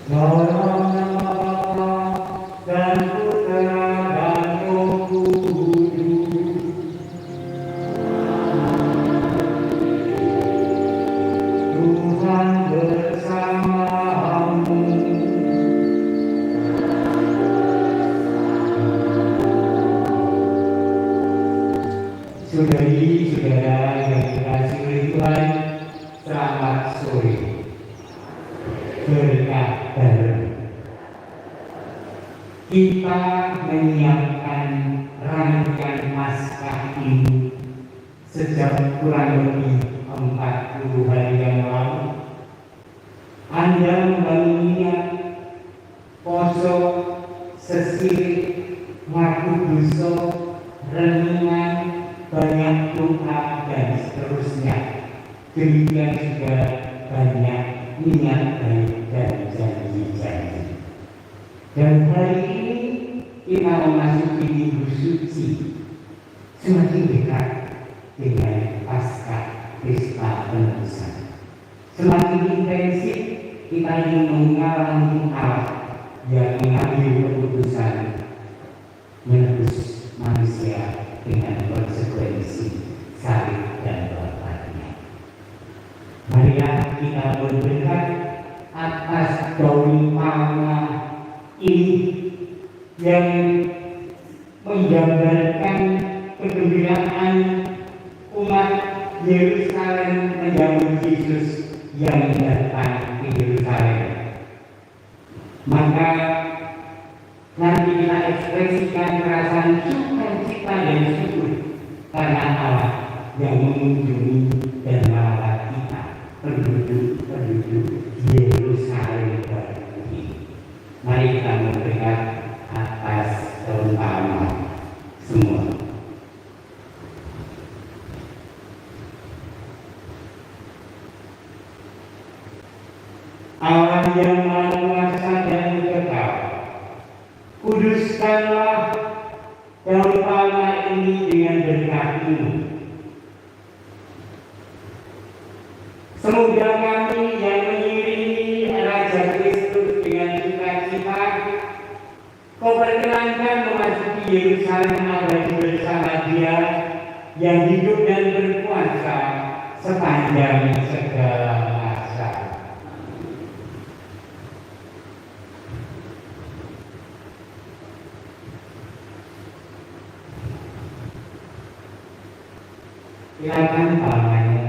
Dalam nama Bapa dan Putra dan Roh Kudus. Tuhan bersamamu. Saudari-saudara yang dikasihi oleh Tuhan, selamat sore. Berkat bareng. Kita menyiapkan rangkaian Paskah ini sejak kurang lebih 40 hari yang lalu. Anda membangunnya poso, sesirik, ngaku dosa, renungan, banyak doa dan seterusnya. Demikian juga banyak niat baik dan janji-janji. Dan hari ini kita memasuki minggu suci, semakin dekat dengan Paskah, Pesta Penebusan. Semakin intensif kita ingin mengalami Allah yang mengambil keputusan menebus manusia dengan konsekuensi salib dan wafatnya. Marilah kita berdekat atas daun palma ini yang menggambarkan kegembiraan umat Yerusalem menyambut Yesus yang datang ke Yerusalem. Maka nanti kita ekspresikan perasaan sukacita dan syukur karena Allah yang mengunjungi dan merawat kita, penduduk Yerusalem baru ini. Mari kita berdekat atas daun palma semua. Allah yang Maha Kuasa dan kekal, kuduskanlah daun palma ini dengan berkat-Mu. Semoga kami yang mengiringi Raja Kristus dengan sukacita, Kau perkenankan memasuki Yerusalem abadi bersama Dia yang hidup dan berkuasa sepanjang segala masa. Silakan palmanya.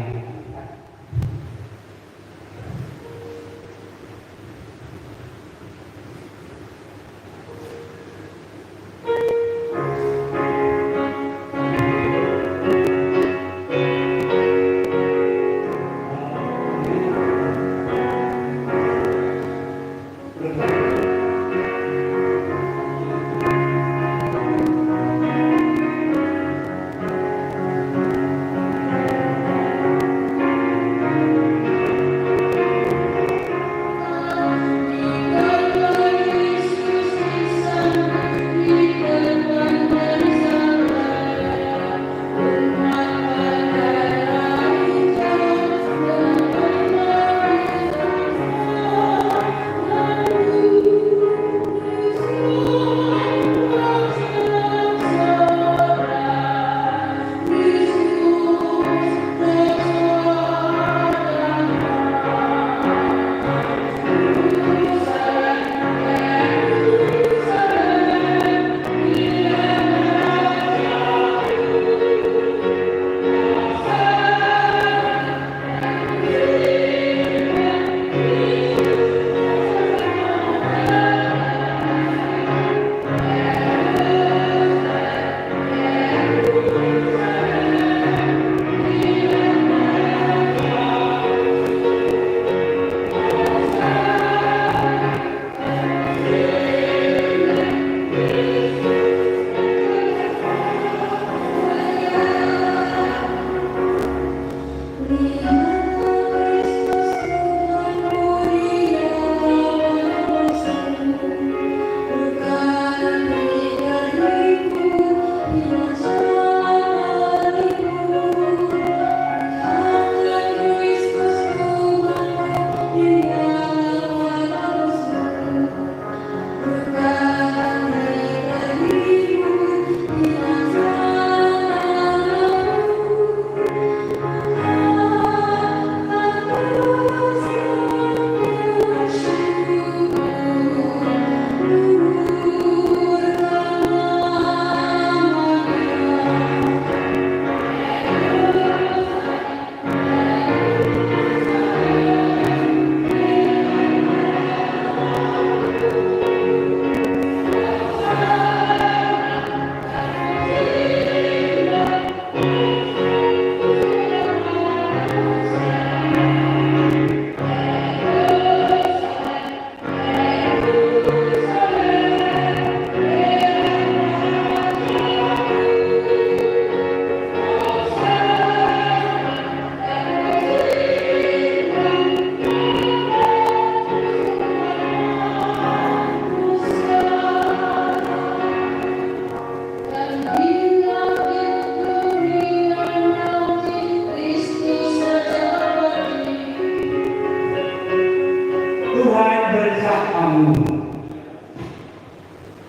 kamu.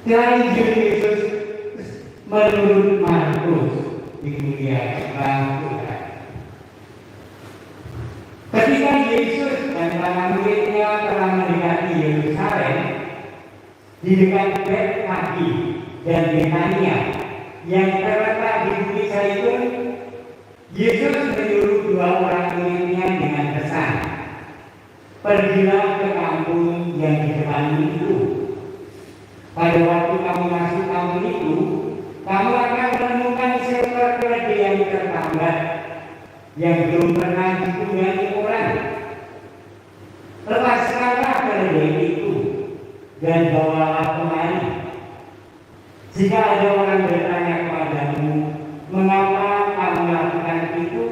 Selain Yesus menurut Markus dimuliakan Tuhan. Ketika Yesus dan para muridnya telah mendekati Yerusalem di dekat Betfage dan Betania yang terletak di Bukit Zaitun, Yesus menyuruh dua orang muridnya dengan pesan, "Pergilah ke kampung yang di depan itu. Pada waktu kamu masuk kampung itu, kamu akan menemukan seekor keledai yang tertambat, yang belum pernah ditunggangi orang. Lepaskanlah keledai itu dan bawalah kemari. Jika ada orang bertanya kepadamu, mengapa kamu lakukan itu,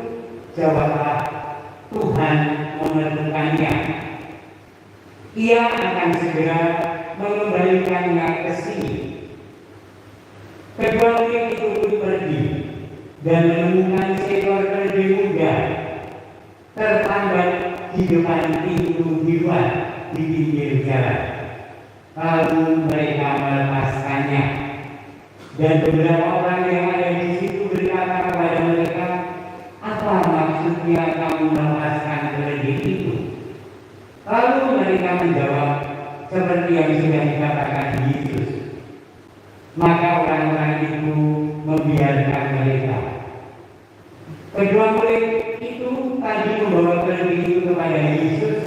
jawablah, Tuhan memerlukannya. Ia akan segera mengembalikannya ke sini." Kedua murid itu pun pergi dan menemukan seekor keledai muda tertambat di depan pintu di luar di pinggir jalan. Lalu mereka melepaskannya, dan beberapa orang yang ada di situ berkata kepada mereka, "Apa maksudnya kamu melepaskan keledai itu?" Lalu mereka menjawab seperti yang sudah dikatakan Yesus. Maka orang-orang itu membiarkan mereka. Kedua murid itu tadi membawa keledai itu kepada Yesus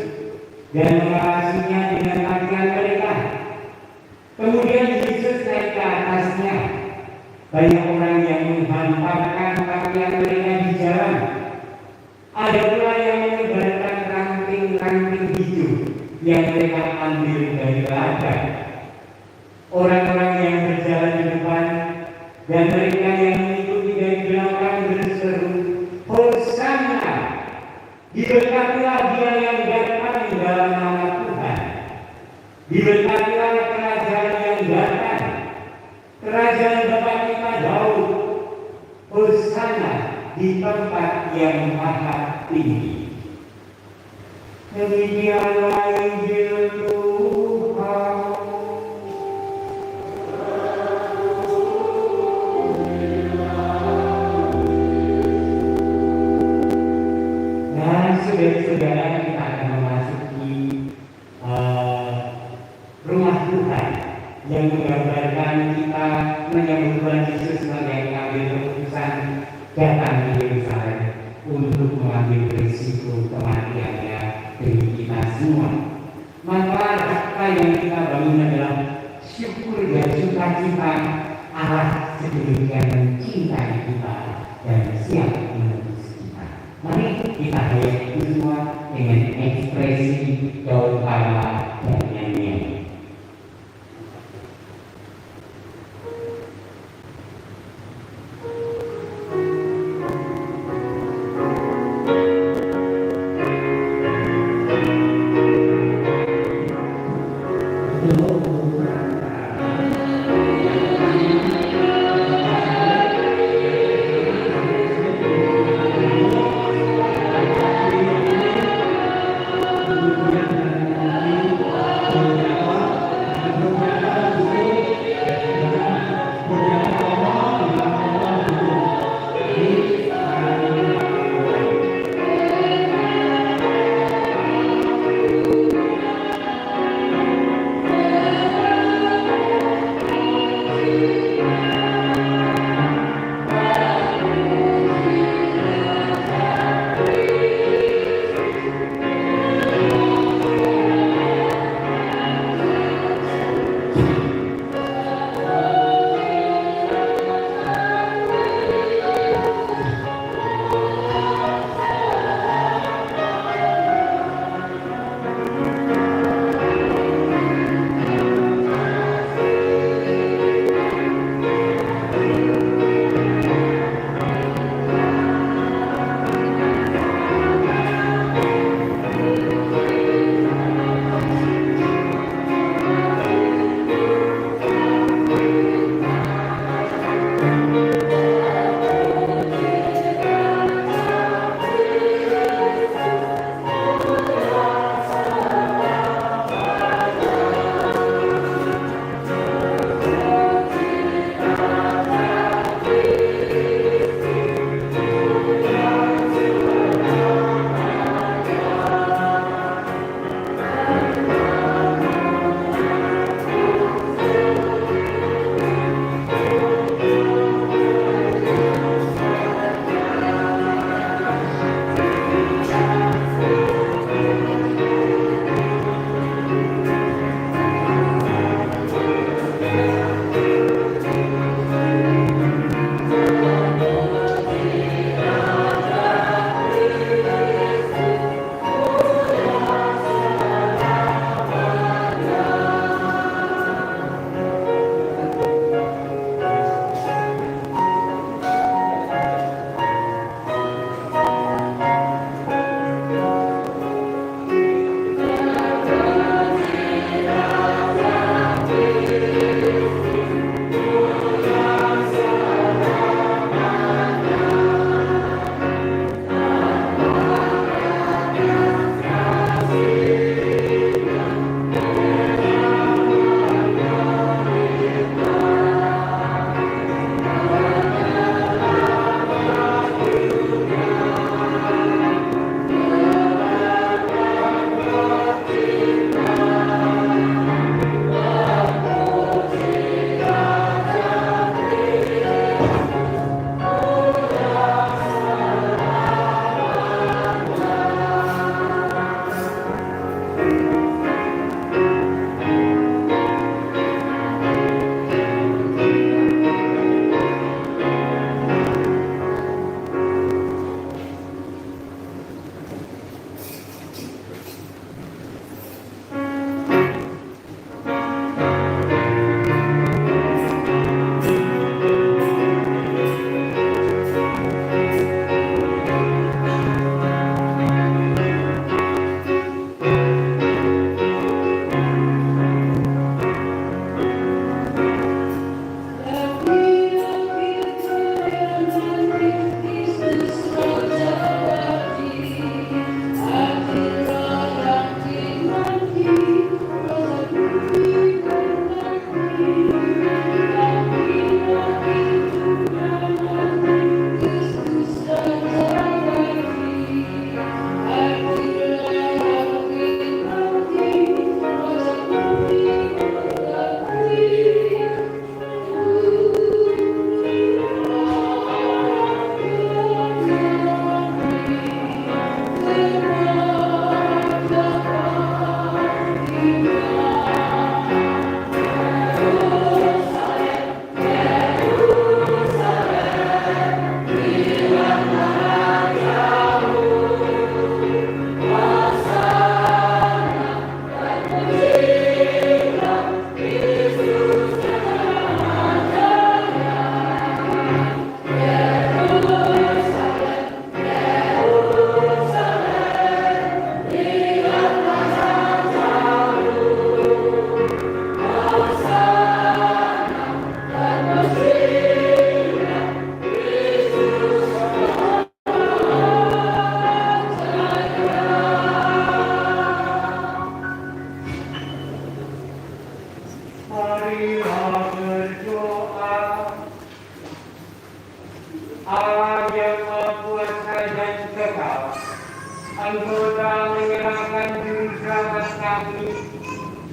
dan mengawasinya dengan pakaian mereka. Kemudian Yesus naik ke atasnya. Banyak orang yang menghantarkan pakaian mereka di jalan. Ada pula yang menyebarkan ranting-ranting hijau yang mereka ambil dari ladang. Orang-orang yang berjalan di depan dan mereka yang mengikuti dari belakang berseru, "Hosana! Diberkatilah Dia yang datang di dalam nama Tuhan. Diberkatilah kerajaan yang datang, kerajaan Bapa kita Daud. Hosana di tempat yang maha tinggi." Demikianlah Injil Tuhan. Saudara-saudara, kita akan memasuki rumah Tuhan yang menggambarkan kita menyambut Tuhan Yesus sebagai mengambil keputusan datang di Yerusalem untuk mengambil risiko kematiannya demi kita semua. Maka apa yang kita bangun adalah syukur dan sukacita Allah sedemikian mencintai kita dan siap menebus kita. Mari kita hayati semua dengan ekspresi daun kala dan nyanyian.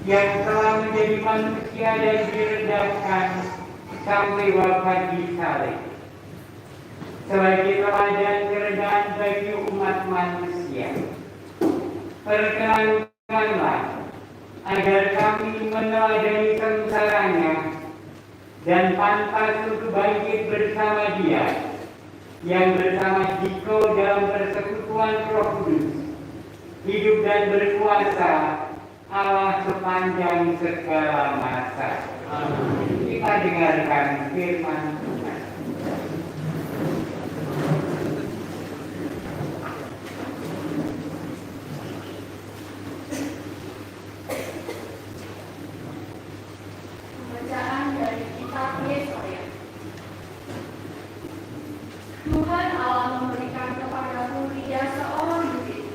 yang telah menjadi manusia dan direndahkan sampai wafat di salib sebagai teladan kerendahan bagi umat manusia. Perkenankanlah agar kami meneladani sengsaranya dan pantas untuk bangkit bersama Dia yang bersama Dikau dalam persekutuan Roh Kudus, hidup dan berkuasa Allah sepanjang segala masa. Amin. Kita dengarkan firman Tuhan. Bacaan dari kitab Yesaya. Tuhan Allah memberikan kepadaku lidah seorang murid,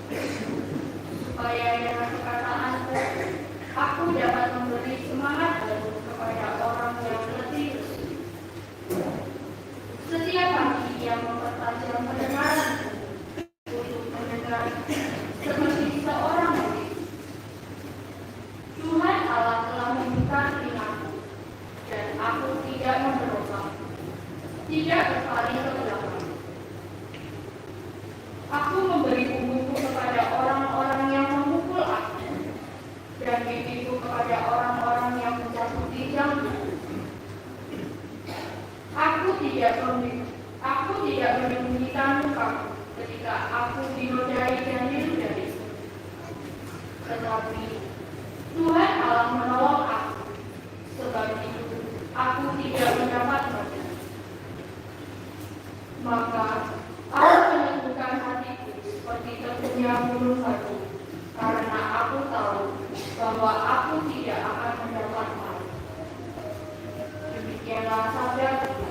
supaya dengan perkataanku aku dapat memberi semangat baru kepada orang yang letih lesu. Setiap pagi Dia mempertajam pendengaranku untuk mendengar seperti seorang murid. Tuhan Allah telah membuka telingaku, dan aku tidak memberontak, tidak berpaling ke belakang. Aku memberi punggungku kepada orang-orang yang memukul aku, dan pipiku kepada orang-orang yang mencakuti janggut. Aku tidak menyembunyikan mukaku ketika aku dinodai dan diludahi. Tetapi Tuhan Allah menolong aku, sebab itu aku tidak mendapat noda. Maka aku meneguhkan hatiku seperti teguhnya gunung batu, karena aku tahu bahwa aku tidak akan mendapat malu. Demikianlah sabda Tuhan.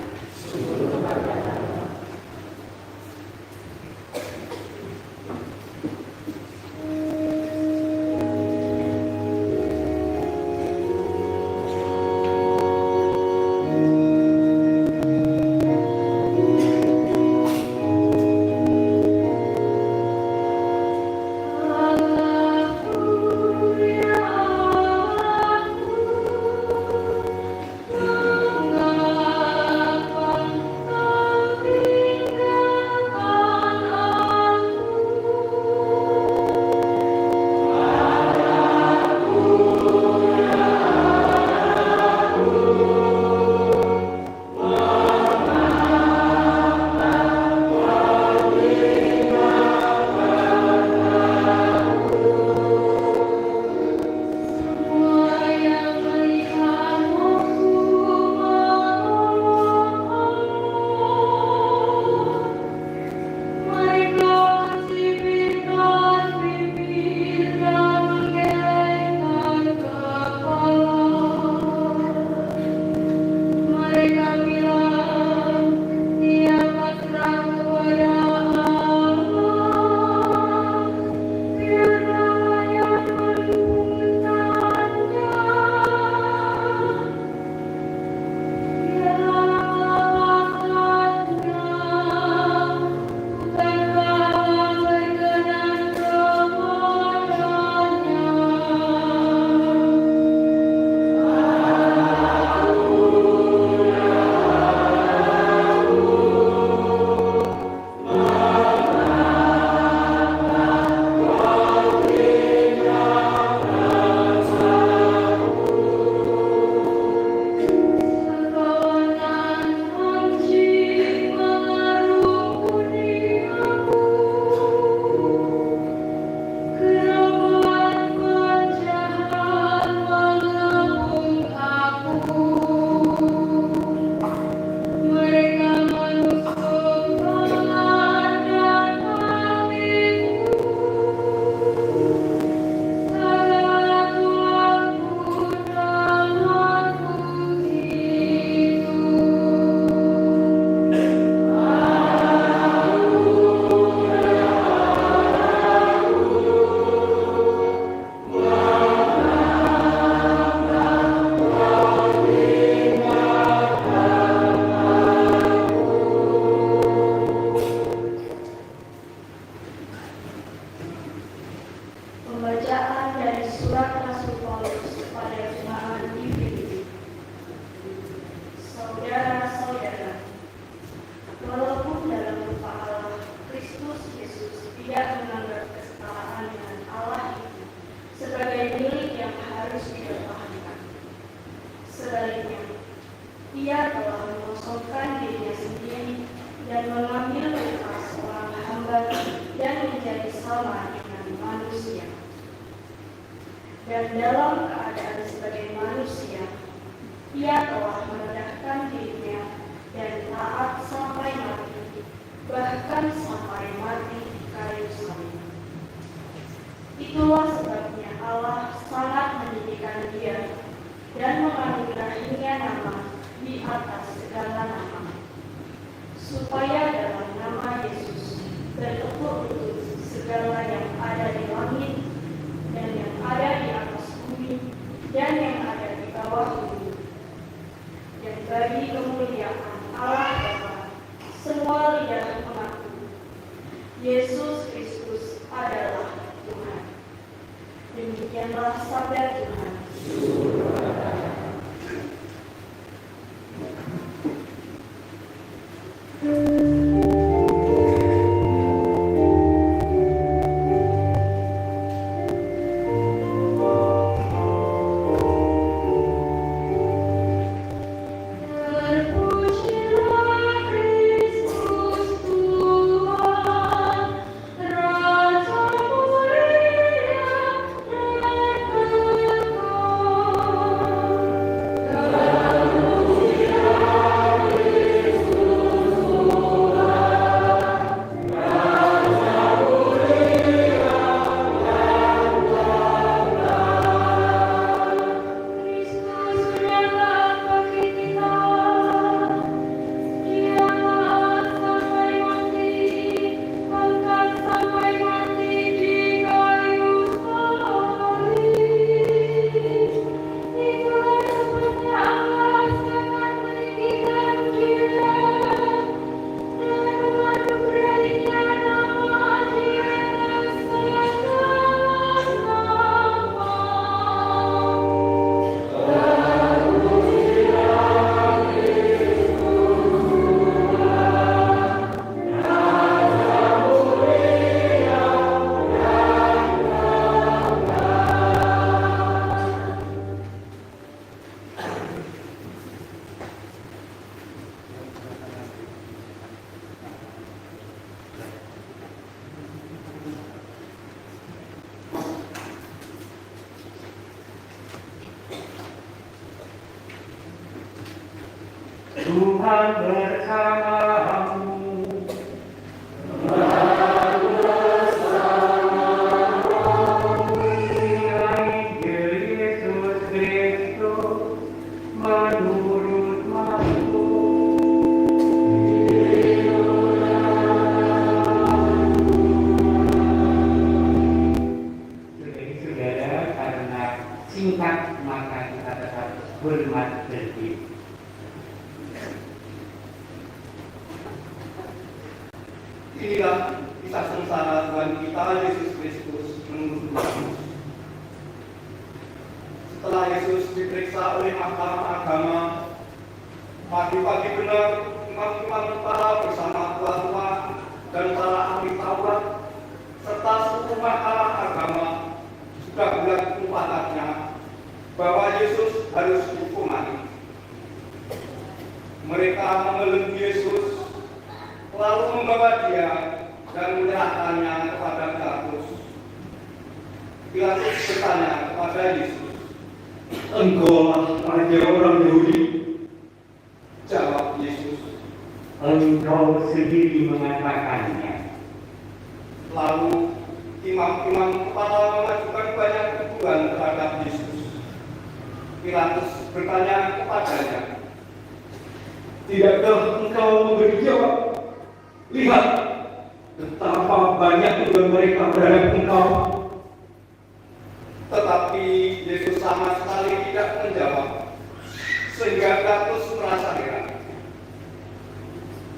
kepada jemaat di Filipi. Saudara-saudara, walaupun dalam rupa Allah, Kristus Yesus tidak menganggap kesetaraan dengan Allah itu sebagai milik yang harus dipertahankan. Sebaliknya, Ia telah mengosongkan dirinya sendiri dan mengambil rupa seorang hamba dan menjadi sama dengan manusia. Dan dalam keadaan sebagai manusia, Ia telah merendahkan dirinya dan taat sampai mati, bahkan sampai mati di kayu salib. Itulah sebabnya Allah sangat meninggikan Dia dan menganugerahinya nama di atas segala nama, supaya dalam nama Yesus bertekuk lutut segala yang ada di langit dan yang ada di atas bumi dan yang ada di bawah bumi. Dan bagi kemuliaan Allah Bapa, semua lidah mengaku Yesus Kristus adalah Tuhan. Demikianlah sabda Tuhan. Tuhan bersamamu. Injil Yesus Kristus menurut Saudara, karena singkat maka kita tetap hormat berdiri. Inilah kisah sengsara Tuhan kita Yesus Kristus menurut Lukas. Setelah Yesus diperiksa oleh mahkamah agama, pagi-pagi benar imam-imam kepala bersama tua-tua dan para ahli Taurat serta seluruh mahkamah agama sudah bulat sepakat bahwa Yesus harus dihukum mati. Mereka membelenggu Yesus, lalu membawa Dia dan menyerahkannya kepada Pilatus. Pilatus bertanya kepada Yesus, "Engkaulah raja orang Yahudi?" Jawab Yesus, Engkau sendiri mengatakannya. Lalu imam-imam kepala mengajukan banyak tuduhan terhadap Yesus. Pilatus bertanya kepadanya, "Tidakkah engkau memberi jawab? Lihat betapa banyak tuduhan mereka terhadap engkau." Tetapi Yesus sama sekali tidak menjawab, sehingga Pilatus merasa heran.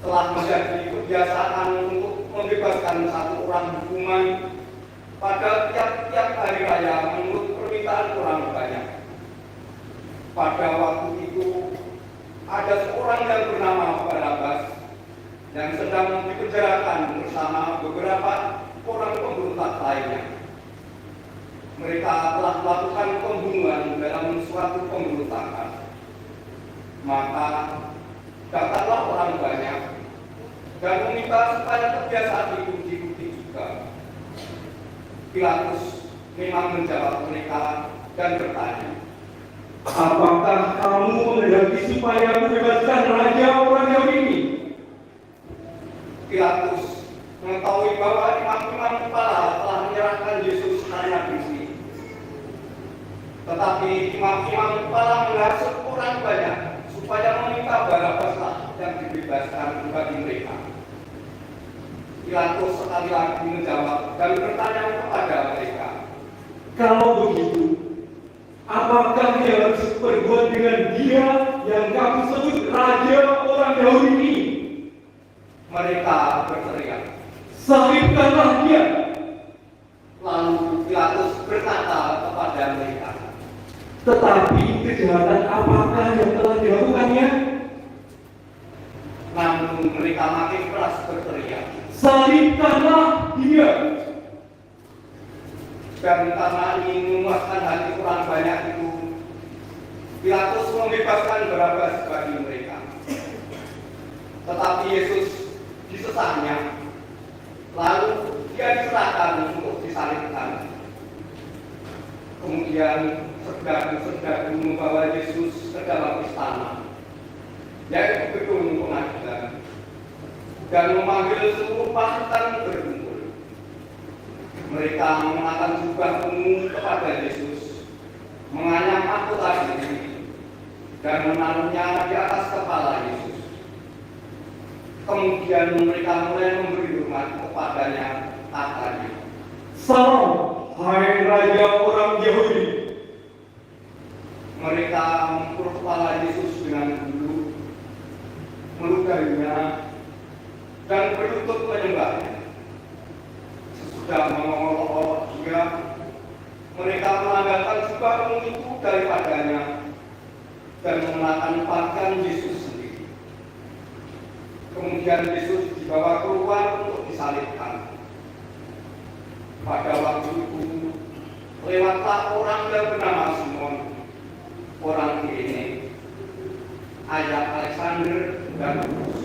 Telah menjadi kebiasaan untuk membebaskan satu orang hukuman pada tiap-tiap hari raya menurut permintaan orang banyak. Pada waktu itu ada seorang yang bernama Barabas yang sedang dipenjarakan bersama beberapa orang pemberontak lainnya. Mereka telah melakukan pembunuhan dalam suatu pemberontakan. Maka datanglah orang banyak dan meminta supaya kebiasaan itu diikuti juga. Pilatus memang menjawab mereka dan bertanya, Apakah kamu menghendaki supaya membebaskan raja orang Yahudi ini? Pilatus mengetahui bahwa imam-imam kepala telah menyerahkan Yesus karena benci. Tetapi imam-imam kepala menghasut orang banyak supaya meminta Barabaslah yang dibebaskan bagi mereka. Pilatus sekali lagi menjawab dan bertanya kepada mereka, Kalau begitu, apakah yang harus berbuat dengan dia yang kamu sebut raja orang Yahudi ini? mereka berteriak. Salibkanlah dia. Lalu Pilatus berkata kepada mereka, Tetapi kejahatan apakah yang telah dilakukannya? namun mereka makin keras berteriak. Salibkanlah dia. Dan karena ingin memuaskan hati orang banyak itu, Pilatus membebaskan Barabas bagi mereka. Tetapi Yesus disesatnya, lalu dia diserahkan untuk disalibkan. Kemudian serdaku-serdaku membawa Yesus ke dalam istana, yaitu gedung pengadilan, dan memanggil seluruh pasukan berkumpul. Mereka mengenakan jubah ungu kepada Yesus, menganyam mahkota diri, dan menaruhnya di atas kepala Yesus. Kemudian mereka mulai memberi hormat kepadanya, katanya, Salam, hai raja orang Yahudi. mereka memukul kepala Yesus dengan bulu, melukainya, dan berlutut menyembahnya. Sesudah mengolok-olok dia, mereka menanggalkan jubah ungu itu daripadanya dan mengenakan pakaian Yesus sendiri. Kemudian Yesus dibawa keluar untuk disalibkan. Pada waktu itu, lewatlah orang yang bernama Simon, orang Kirene, ayah Alexander dan Rufus,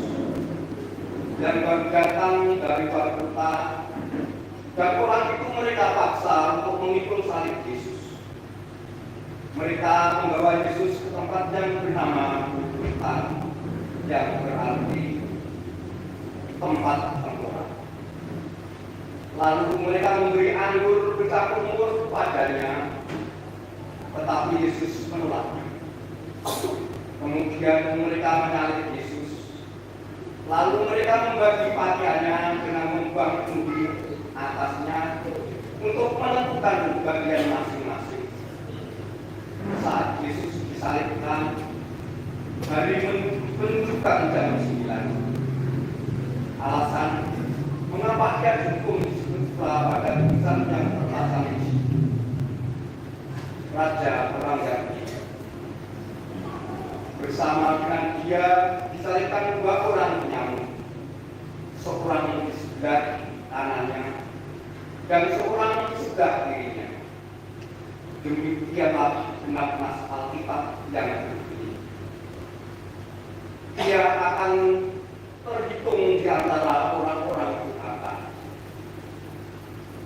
yang baru datang dari Golgota, dan orang itu mereka paksa untuk memikul salib Yesus. Mereka membawa Yesus ke tempat yang bernama Golgota, yang berarti tempat tengkorak. Lalu mereka memberi anggur bercampur mur kepadanya, tetapi Yesus menolaknya. Kemudian mereka menyalib Yesus. Lalu mereka membagi pakaiannya dengan membuang cembir atasnya untuk menentukan bagian masing-masing. Saat Yesus disalibkan, hari menunjukkan jam 9. Alasan mengapa dia dihukum pada tulisan yang terpasang di situ. Raja orang Yahudi. Bersama dengan dia disalibkan dua orang penyamuk, seorang di sebelah kanannya dan seorang di sebelah kirinya. Demikianlah benak nas Alkitab yang berbunyi, dia akan terhitung di antara orang-orang durhaka.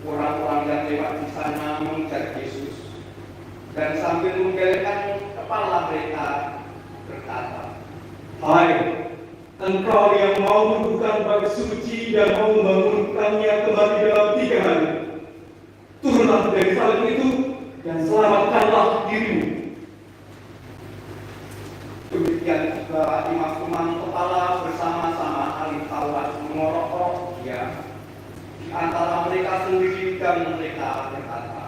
Orang-orang yang lewat di sana mengejar Yesus dan sambil menggelengkan kepala mereka berkata, Hai, engkau yang mau membuka bait suci dan mau membangunkannya kembali dalam 3 hari. Turunlah dari salib itu dan selamatkanlah dirimu. demikian juga imam-imam kepala bersama-sama ahli Taurat mengorok-orok dia di antara mereka sendiri dan mereka berkata,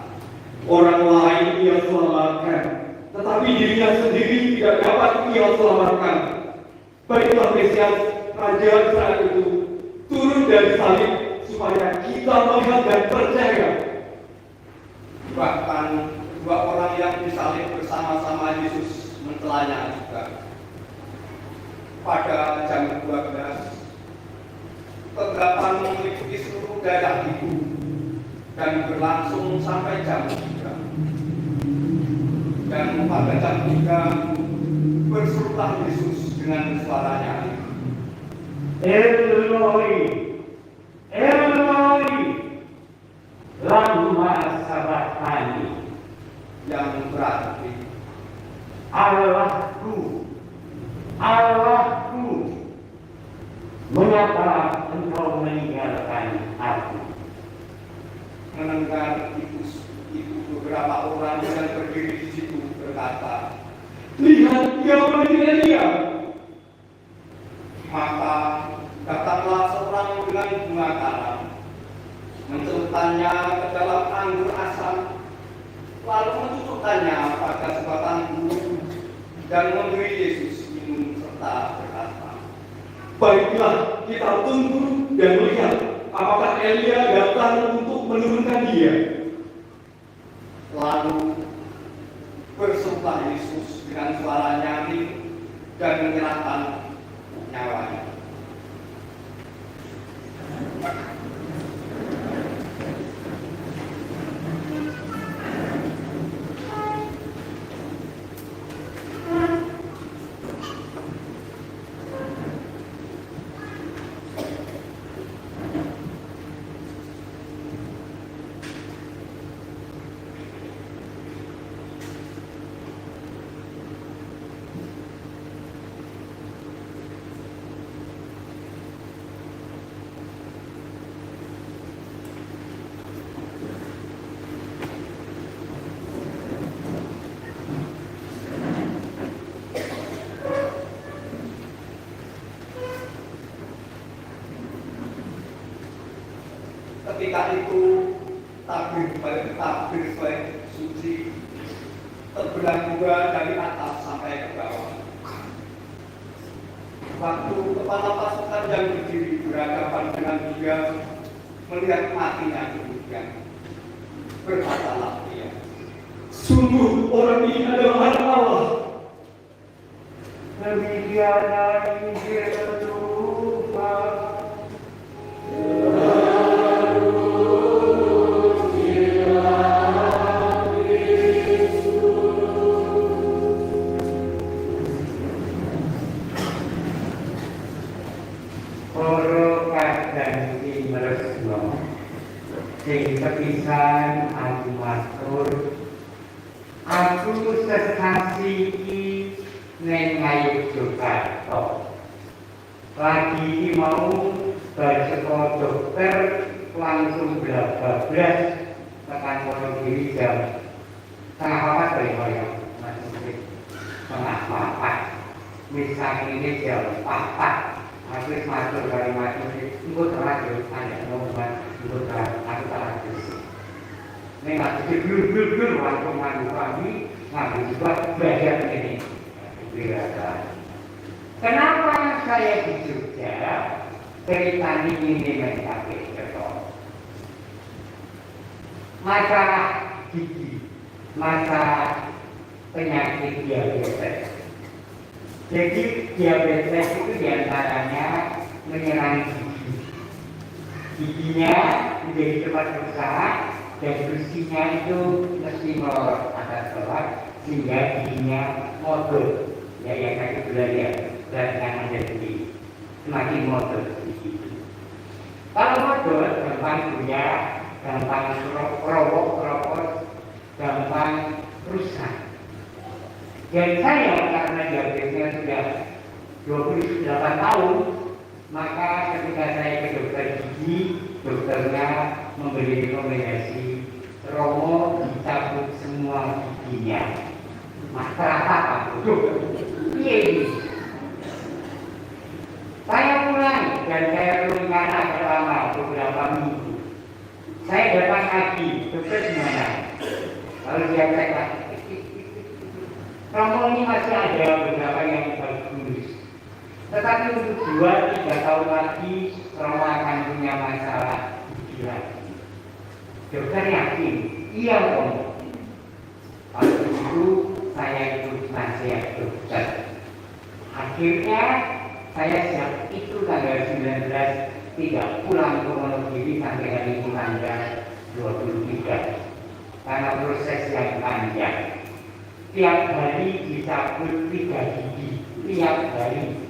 Orang lain ia selamatkan, tetapi dirinya sendiri tidak dapat ia selamatkan. Baiklah Mesias, Raja Israel itu, turun dari salib supaya kita melihat dan percaya. bahkan dua orang yang disalib bersama-sama Yesus mencelanya juga. Pada jam 12, kegelapan meliputi seluruh daerah itu dan berlangsung sampai jam 3. Dan pada jam 3 berserulah Yesus dengan suara nyaring, Eloi, Eloi, lama sabachthani, yang berarti, Allahku, Allahku, mengapa engkau meninggalkan aku? mendengar itu beberapa orang yang berdiri di situ berkata, Lihat dia meninggal dia. maka datanglah seorang dengan bunga karam, mencelupkannya ke dalam anggur asam, lalu mencucukkannya pada sebatang bulu dan memberi Yesus minum serta berkata, Baiklah, kita tunggu dan melihat apakah Elia datang untuk menurunkan dia. lalu bersumpah Yesus dengan suara nyaring dan menyerahkan nyawanya. Ketika itu tabir baik suci terbelah dua dari atas sampai ke bawah. Waktu kepala pasukan yang berdiri berhadapan dengan dia melihat matinya demikian, berkatalah dia, Sungguh orang ini adalah anak Allah. Demikianlah Injil Tuhan. Sing sepisan aku matur, aku sesasi iki neng Ngayogyakarta. Lagi iki mau berseko dokter langsung blablas tekan Wonogiri jam setengah papat kaya masuk setengah papat. Misalnya ini jam 4. Aku matur kali matur engko terakhir ada ngomongan engko terakhir aku terakhir. Nek aku blur waktu mandi kami ngambil juga belajar ini. Kenapa saya di Jogja cerita ini mencapai betul? Masalah gigi, masalah penyakit diabetes. Jadi diabetes itu diantaranya menyerang gigi. Giginya menjadi cepat rusak dan bersihnya itu mesti melorot atas bawah sehingga giginya modul. Ya yang kaki belajar yang menjadi semakin modul gigi. Kalau modul gampang buyar, gampang keropos, gampang rusak. Dan saya karena diabetesnya sudah 28 tahun, maka ketika saya ke dokter gigi, dokternya memberi rekomendasi Romo dicabut semua giginya. Masyarakat apa? Iya ini. Saya pulang dan saya rencana selama beberapa minggu. Saya datang lagi, dokter gimana? Lalu dia cek, Romo ini masih ada beberapa yang bagus. Tetapi untuk 2-3 tahun lagi Romo akan punya masalah gigi lagi. Dokter yakin? Iya Romo. Kalau begitu saya ikut nasihat saya dokter. Akhirnya saya siap itu tanggal 19 tidak pulang ke Wonogiri sampai hari ini tanggal 23 karena proses yang panjang. Tiap hari dicabut 3 gigi, tiap hari.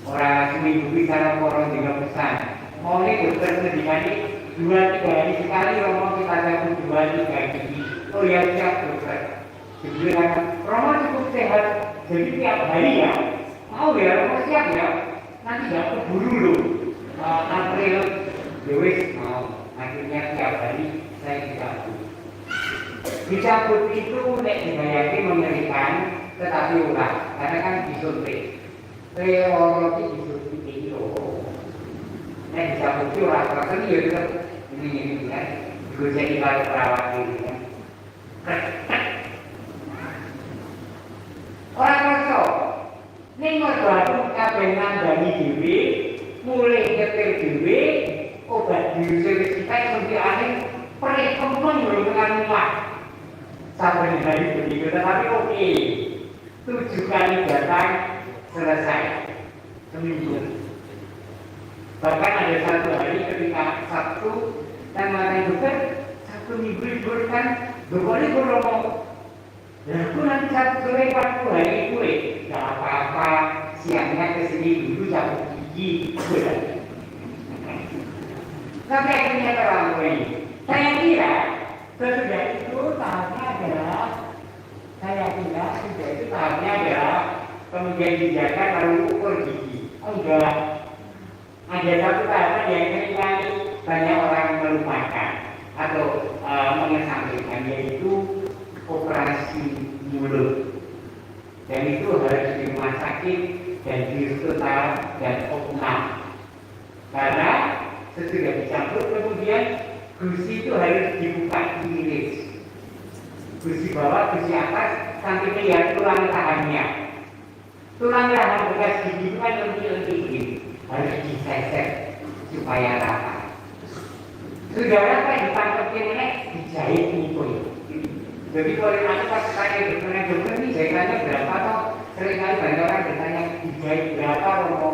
Orang seminggu bisa laporan dengan pesan. Mau nih dokter sedikit 2-3 hari sekali Romo kita cabut 2-3 gigi. Oh ya siap dokter. Jadi Romo cukup sehat. Jadi tiap hari ya. Mau ya Romo siap ya. Nanti gak keburu loh. April Dewis mau. Akhirnya tiap hari saya dicabut. Dicabut itu nek dibayangin mengerikan, tetapi ulah karena kan disuntik. Teologi disuntik itu. Nek dicabut itu ulah terus ya tetap ini kan. Gue jadi kalau perawat ini kan. Orang kerja, ini merdu kabeh ngandani dhewe, mulai nyetir dhewe, obat diusir kita seperti aneh, perih kempeng belum rumah. Sampai hari begitu, tetapi oke, 7 kali datang selesai seminggu. Bahkan ada satu hari ketika Sabtu dan malam dokter, Sabtu minggu libur kan, libur Romo. Dan aku nanti Sabtu sore waktu hari gue, gak apa-apa, siangnya kesini dulu cabut gigi, tapi akhirnya terlalu saya kira sesudah itu tahapnya adalah kemudian dijaga lalu ukur gigi. Enggak. Ada satu tahapan yang seringkali banyak orang melupakan atau mengesampingkan, yaitu operasi mulut. Dan itu harus di rumah sakit dan di hospital dan opnam. Karena sesudah dicabut kemudian gusi itu harus dibuka iris. Gusi bawah, gusi atas sampai melihat tulang rahangnya. Tulang rahang bekas gigi itu kan lentik-lentik ini, harus disesek supaya rata. Sudah rata ditangkapin ini dijahit itu. Jadi kalau nanti pas saya dokter ini jahitannya berapa toh? Seringkali banyak orang bertanya dijahit berapa Romo?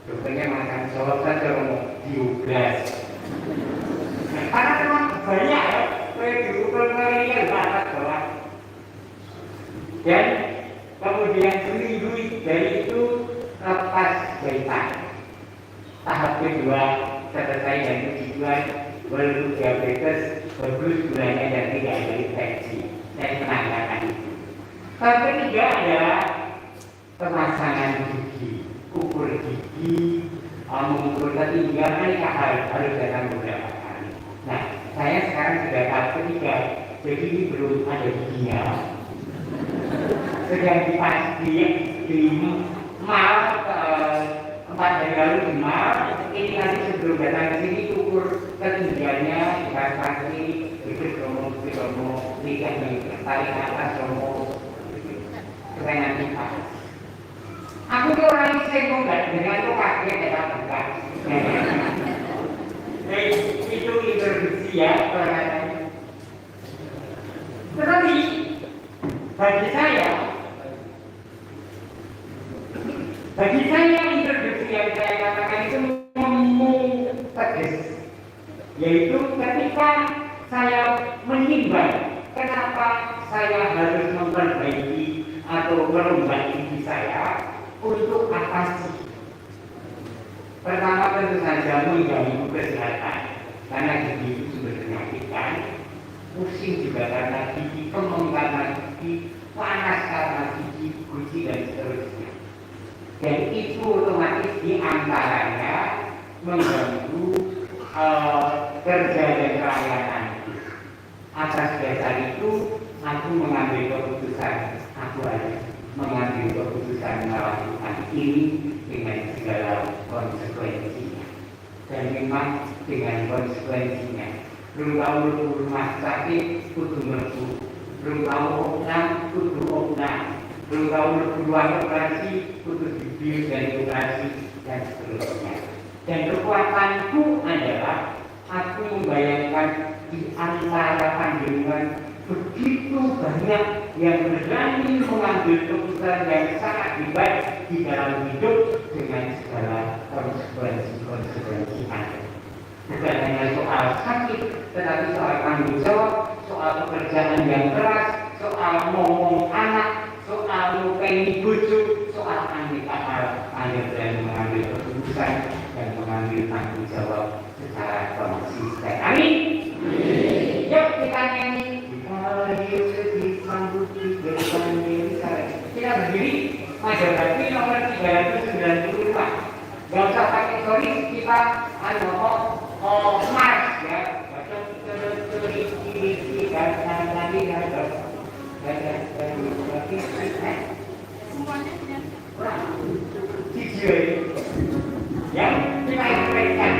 Dokternya makan jawab saja Romo 12. Karena memang banyak ya, saya diukur kalian batas bawah. Dan kemudian seminggu dari itu lepas jahitan. Tahap kedua selesai dan tujuan walaupun diabetes bagus gulanya dan tidak ada infeksi. Saya menanyakan itu. Tahap ketiga adalah pemasangan gigi, ukur gigi, mengukur ketinggian harus datang beberapa kali. Nah, saya sekarang sudah tahap ketiga, jadi ini belum ada giginya. Sedang dipasti di mal 4 hari lalu di mal, ini nanti sebelum datang ke sini ukur ketinggiannya, dipasti ikut Romo, lihat nih, tarik atas Romo, supaya nanti pas. Aku tuh orang sengong nggak dengan tuh kaget ya bukan. Itu introduksi ya perkataan. Tetapi bagi saya introduksi yang saya katakan itu tegas, yaitu ketika saya menimbang kenapa saya harus memperbaiki atau merombak diri saya. Untuk apa sih? Pertama tentu saja mengganggu kesehatan, karena gigi itu sumber penyakit kan. Pusing juga karena gigi, kemeng karena gigi, panas karena gigi, gusi dan seterusnya. Dan itu otomatis diantaranya mengganggu kerja dan pelayanan. Atas dasar itu aku mengambil keputusan, aku harus mengambil keputusan melakukan ini dengan segala konsekuensinya. Dan memang dengan konsekuensinya. Belum tahu rumah sakit kudu mlebu, belum tahu opnam kudu opnam, belum tahu ruang operasi kudu dibius dan operasi dan seterusnya. Dan kekuatanku adalah aku membayangkan di antara panjenengan begitu banyak yang berani mengambil keputusan yang sangat hebat di dalam hidup dengan segala konsekuensi ada. Bukan hanya soal sakit, tetapi soal tanggung jawab, soal pekerjaan yang keras, soal ngomong anak, soal lupain bojo, soal aneka hal hanya berani mengambil keputusan dan mengambil tanggung jawab secara konsisten. Amin. Yuk kita nyanyi. Kalau Yesus disambut di depan Yerusalem. Kita berdiri. Majorati nomor 395. Gak usah pakai tulis, kita mars ya. Baca tulis kiri dan nanti ada. Semuanya yang kita ingatkan.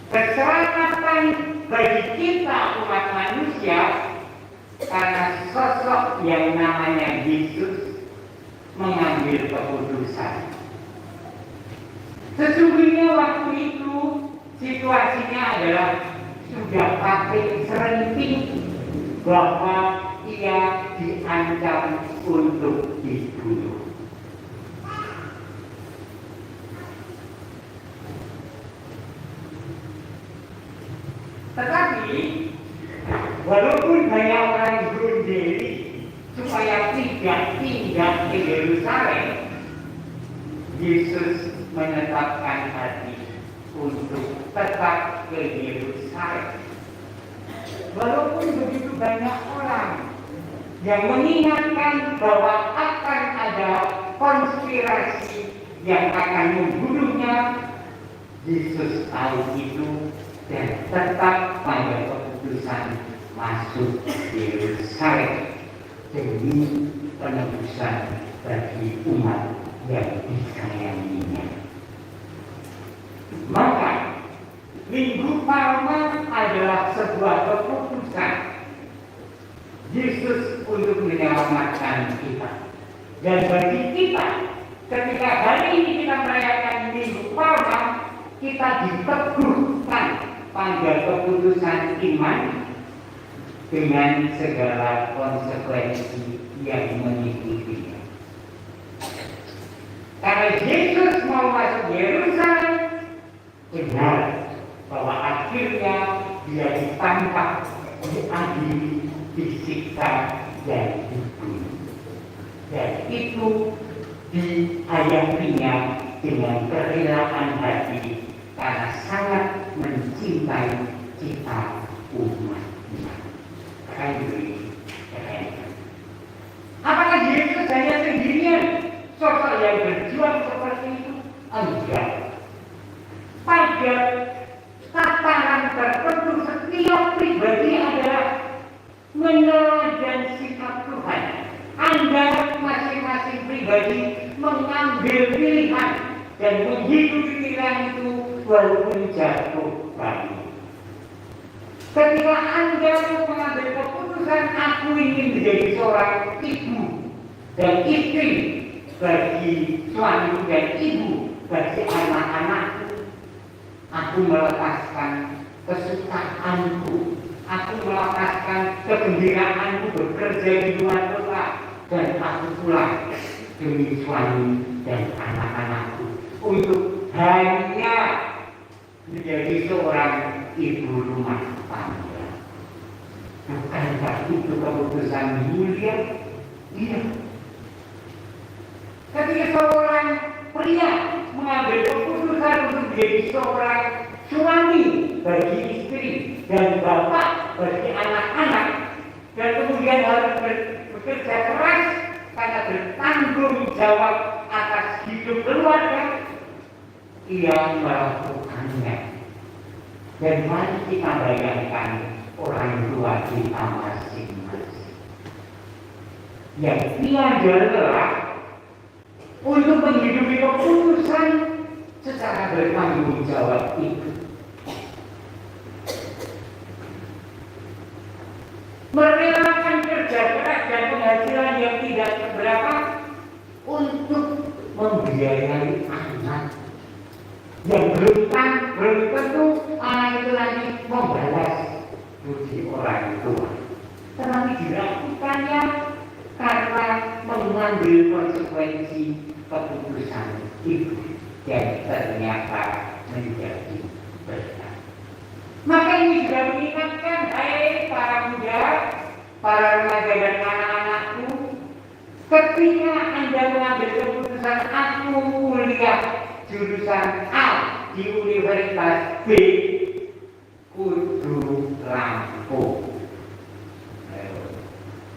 Keselamatan bagi kita umat manusia karena sosok yang namanya Yesus mengambil keputusan. Sesungguhnya waktu itu situasinya adalah sudah pakai serenting bahwa ia diancam untuk dibunuh. Tetapi walaupun banyak orang berunding supaya tidak tinggal di Yerusalem, Yesus menetapkan hati untuk tetap ke Yerusalem. Walaupun begitu banyak orang yang mengingatkan bahwa akan ada konspirasi yang akan membunuhnya, Yesus tahu itu dan tetap pada keputusan masuk Yerusalem demi penebusan bagi umat yang disayanginya. Maka Minggu Palma adalah sebuah keputusan Yesus untuk menyelamatkan kita. Dan bagi kita, ketika hari ini kita merayakan Minggu Palma, kita diteguhkan pada keputusan iman dengan segala konsekuensi yang mengikutinya. Karena Yesus mau masuk Yerusalem, benar bahwa akhirnya dia ditangkap, diadili, disiksa, dan dibunuh. Dan itu diayatinya dengan kerelaan hati karena sangat mencintai kita umatnya. Apakah Yesus hanya sendirian sosok yang berjuang seperti itu? Enggak. pada tataran tertentu setiap pribadi adalah meneladani sikap Tuhan. Anda masing-masing pribadi mengambil pilihan dan menghidupi pilihan itu walaupun jatuh bangun. Ketika Anda mengambil keputusan, aku ingin menjadi seorang ibu dan istri bagi suami dan ibu bagi anak-anakku, aku melepaskan kesukaanku, aku melepaskan kegembiraanku bekerja di luar kota, dan aku pulang demi suami dan anak-anakku untuk hanya menjadi seorang ibu rumah tangga. Bukankah itu keputusan mulia? Iya. Ketika seorang pria mengambil keputusan untuk menjadi seorang suami bagi istri dan bapak bagi anak-anak, dan kemudian harus bekerja keras karena bertanggung jawab atas hidup keluarga, ia melakukannya. Dan mari kita bayangkan orang tua kita masing-masing yang tiada lelah untuk menghidupi keputusan secara bertanggung jawab itu. Merelakan kerja keras dan penghasilan yang tidak seberapa untuk membiayai anak yang belum tentu anak itu nanti membalas budi orang tua. Tetapi dilakukannya karena mengambil konsekuensi keputusan itu yang ternyata menjadi berkat. Maka ini juga mengingatkan, hai para muda, para remaja dan anak-anakku, ketika Anda mengambil keputusan aku kuliah jurusan A di Universitas B, kudu rampung,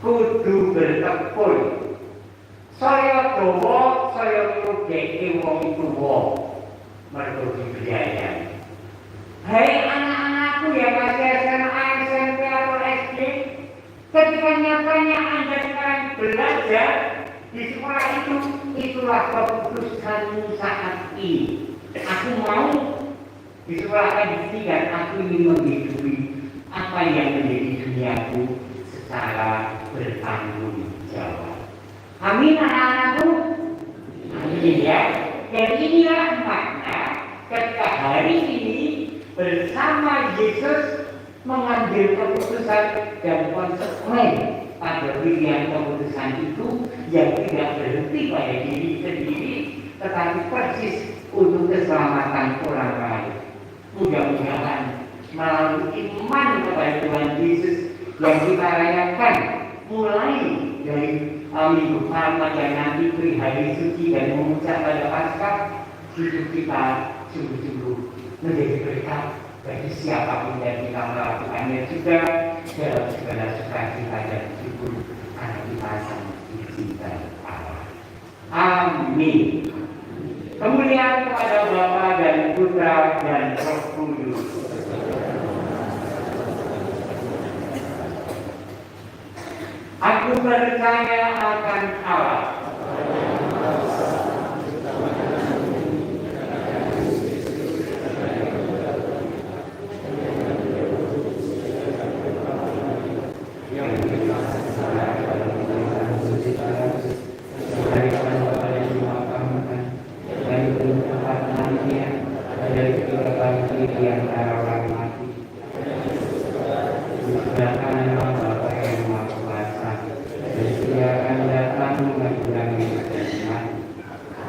kudu bertekun. Saya dowo, saya ngugeki wong tuwa mergo dibiayai. Hai anak-anakku yang masih SMA, SMP atau SD, ketika nyatanya Anda sekarang belajar di sekolah itu, itulah keputusanmu saat ini. Aku mau di sekolah ini dan aku ingin menghidupi apa yang menjadi duniaku secara bertanggung jawab. Amin anak-anakku. Amin ya. Dan inilah makna ketika hari ini bersama Yesus mengambil keputusan dan konsekuen pada pilihan keputusan itu yang tidak berhenti pada diri sendiri, tetapi persis untuk keselamatan orang lain. Mudah-mudahan melalui iman kepada Tuhan Yesus yang kita rayakan mulai dari minggu Palma dan nanti hari suci dan mengucap pada Paskah, hidup kita sungguh-sungguh menjadi berkat bagi siapapun yang kita melakukannya juga dalam segala sukacita dan syukur karena kita sangat dicintai Allah. Amin. Kemuliaan kepada Bapa dan Putra dan Roh Kudus. Aku percaya akan Allah, di antara orang mati. Disediakan nama Bapa yang Maha Kuasa, disediakan datang menanggulangi kesalahan.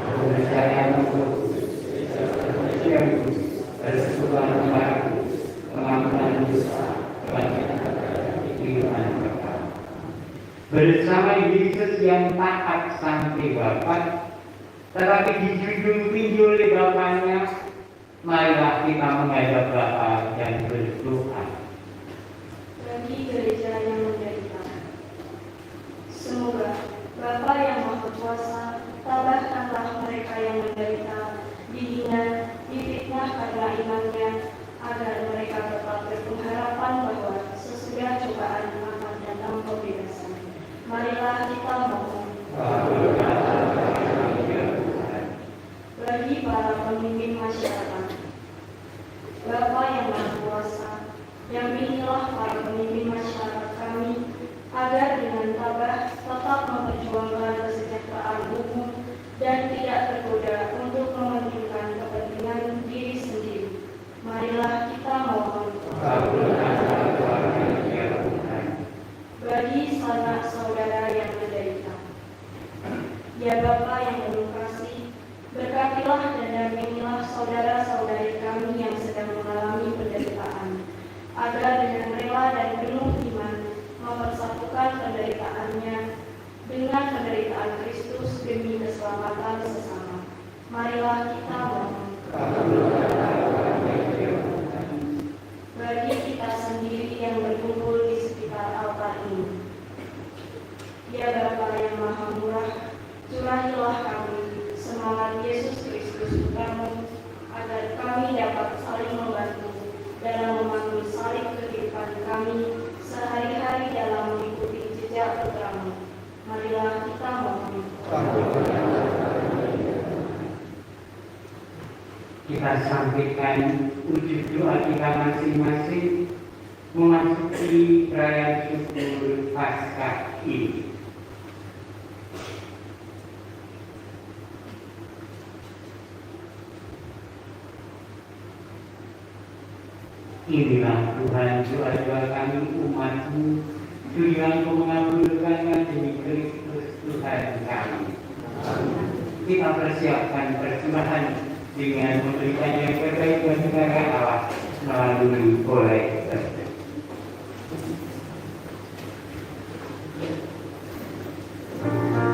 Aku percaya untuk yang bersekutuan baru, pengampunan dosa, kehidupan kekal. Bersama Yesus yang taat sampai wafat, tetapi dijunjung oleh Bapaknya, marilah kita menghadap Bapa dan berdoa. Bagi gereja yang menderita, semoga Bapa yang Maha Kuasa tabahkanlah mereka yang menderita, dihina, difitnah karena imannya Bapa yang Maha Kuasa, dampingilah para pemimpin masyarakat kami agar dengan tabah tetap memperjuangkan kesejahteraan umum dan tidak tergoda untuk mementingkan kepentingan diri sendiri. Marilah kita mohon. Bagi sanak saudara yang menderita, ya Bapa yang penuh kasih, berkatilah dan dampingilah saudara-saudari kami yang sedang mengalami penderitaan, agar dengan rela dan penuh iman mempersatukan penderitaannya dengan penderitaan Kristus demi keselamatan sesama. Marilah kita mohon. Bagi kita sendiri yang berkumpul di sekitar altar ini, ya Bapa yang Maha Murah, curahilah kami semangat Yesus Kristus Putramu, agar kami dapat saling membantu dalam memandu salib kehidupan kami sehari-hari dalam mengikuti jejak Putramu. Marilah kita mohon. Kita sampaikan wujud doa kita masing-masing memasuki perayaan syukur Paskah ini. Inilah Tuhan doa-doa kami umat-Mu, Tuhan Engkau mengabulkan demi Kristus Tuhan kami. Kita persiapkan persembahan dengan memberikan yang terbaik bagi negara Allah melalui kolektor. Amin.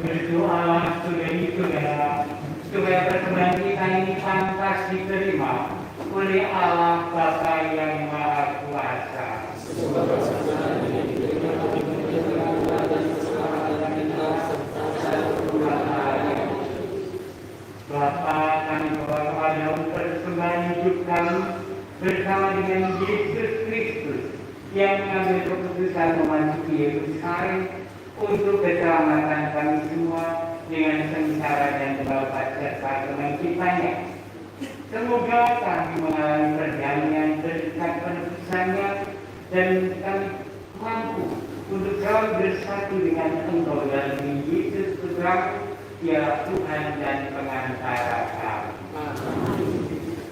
Berdoalah saudari-saudara supaya persembahan kita ini pantas diterima oleh Allah Bapa yang Maha Kuasa. Bapa, kami membawa kepadamu persembahan hidup kami bersama dengan Yesus Kristus yang mengambil keputusan memasuki Yerusalem untuk keselamatan kami semua dengan sengsara dan baubat serta kebangkitannya. Semoga kami mengalami perdamaian berkat penebusannya dan kami mampu untuk selalu bersatu dengan Engkau dalam Yesus Putra, ya Tuhan dan pengantara kami.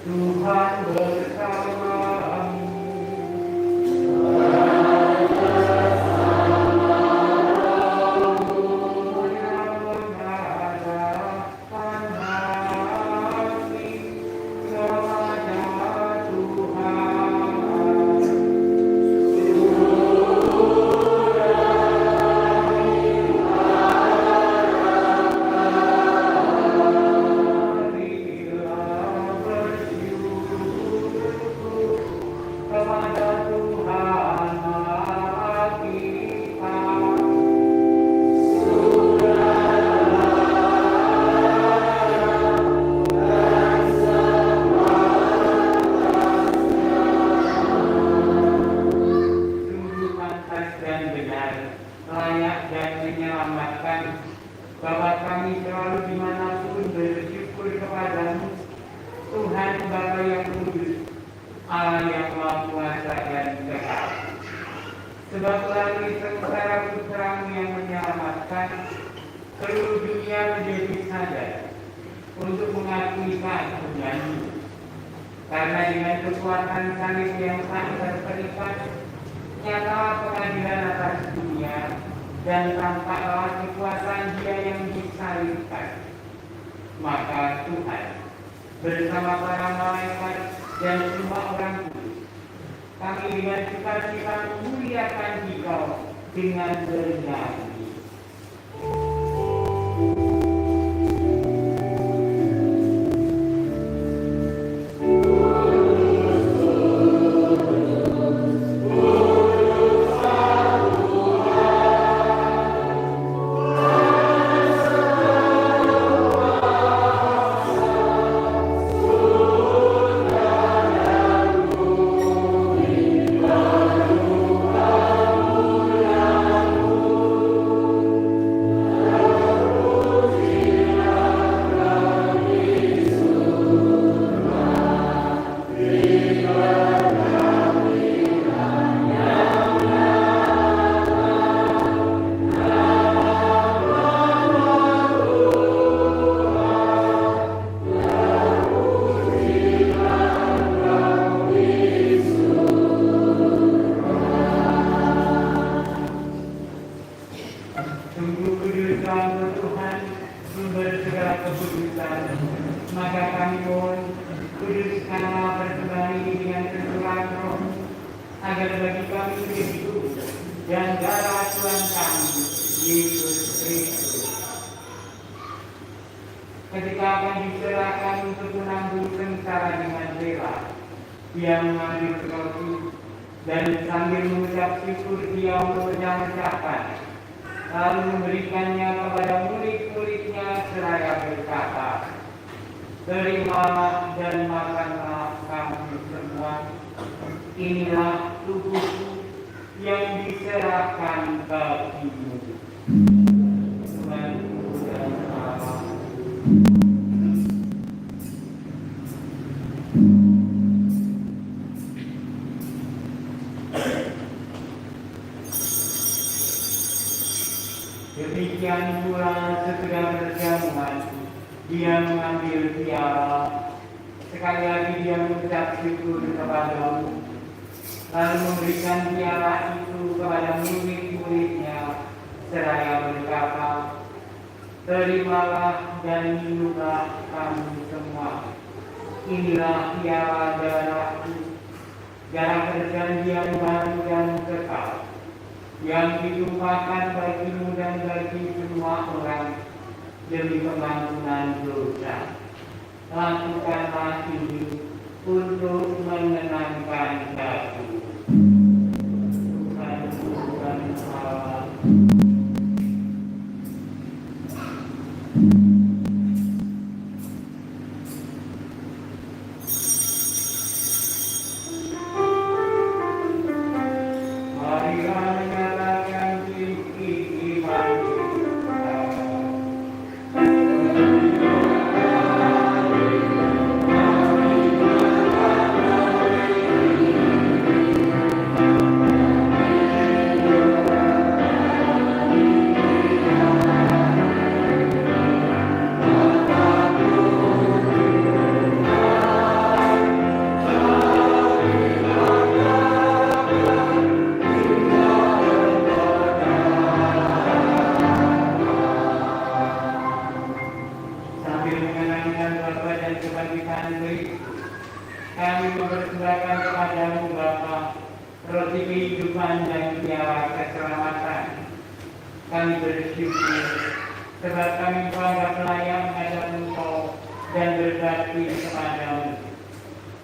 Tuhan bersamamu. Sebab melalui sengsara Putramu yang menyelamatkan, seluruh dunia menjadi sadar untuk mengakui keagungan-Mu. Karena dengan kekuatan salib yang tak terterikat, nyatalah pengadilan atas dunia dan tampaklah kekuasaan Dia yang disalibkan. Maka Tuhan bersama para malaikat dan semua orang kudus, kami dengan sukacita memuliakan Dikau dengan bernyanyi. Maka kami mohon, kuduskanlah persembahan ini dengan kesukaan Roh, agar bagi kami hidup dan darah Tuhan kami, Yesus Kristus. Ketika akan diserahkan untuk menanggung sengsara dengan rela, Dia mengambil roti dan sambil mengucap syukur Dia memecah-mecahkan, lalu memberikannya kepada murid-muridnya seraya berkata, "Terimalah dan makanlah kamu semua. Inilah tubuhku yang diserahkan bagimu." Tuhanku dan Allahku. Demikian pula sesudah berjamuan, Dia mengambil piala. Sekali lagi Dia mengucap syukur kepadamu, lalu memberikan piala itu kepada murid-muridnya seraya berkata, "Terimalah dan minumlah kamu semua. Inilah piala darahku, darah perjanjian baru dan kekal, yang ditumpahkan bagimu dan bagi semua orang demi pengampunan dosa. Lakukanlah ini untuk menenangkan hati. Tuhan Allah. Marilah menyalakan titik iman kita. Sambil mengenangkan Bapa dan kebangkitan Kristus, kami mempersembahkan kepadamu Bapa roti kehidupan dan piala keselamatan. Kami bersyukur sebab kami menganggap layak menghadap Engkau dan berbakti kepadamu.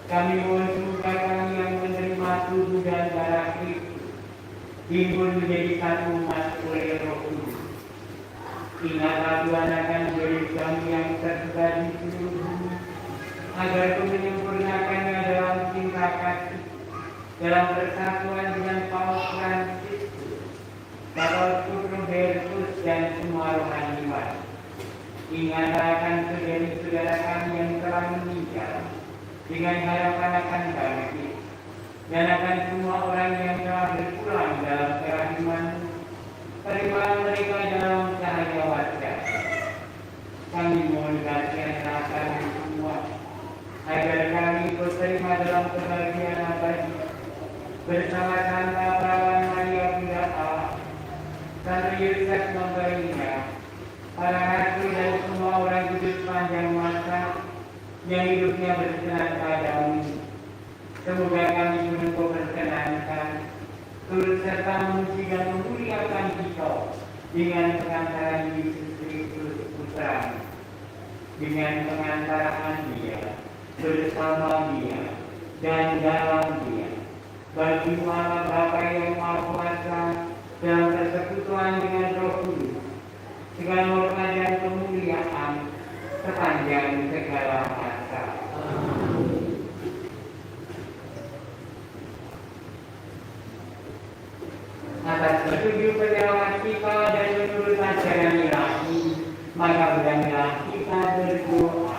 Kami mohon semoga kami yang menerima tubuh dan darah Kristus timbul menjadi satu umat oleh Roh Kudus. Ingatlah Tuhan akan diri kami yang tersebar di seluruh bumi, agar Kau menyempurnakannya dalam cinta kasih, dalam persatuan dengan Paus Franciscus, Bapak Robertus dan semua rohaniwan. Ingatlah akan saudara-saudara kami yang telah meninggal, dengan harapan akan bangkit, dan akan semua orang yang telah berpulang dalam kerahiman-Mu. Terimalah mereka dalam cahaya wajah. Kami mohon kasihan kami semua, agar kami ikut terima dalam kebahagiaan abadi bersama Santa Perawan Maria Bunda Allah, Santo Yosef memberinya, para rasul dan semua orang kudus panjang masa yang hidupnya berkenan padamu. Semoga kami menempuh berkenankan turut serta memuji dan memuliakan Engkau dengan pengantaran Yesus Kristus Putra, dengan pengantaraan Dia, bersama Dia, dan dalam Dia. Bagi Allah Bapa yang Maha Kuasa dalam persekutuan dengan Roh Kudus, segala hormat dan kemuliaan sepanjang segala masa. Atas petunjuk penyelamat kita dan menurut ajaran ilahi, maka beranilah kita berdoa.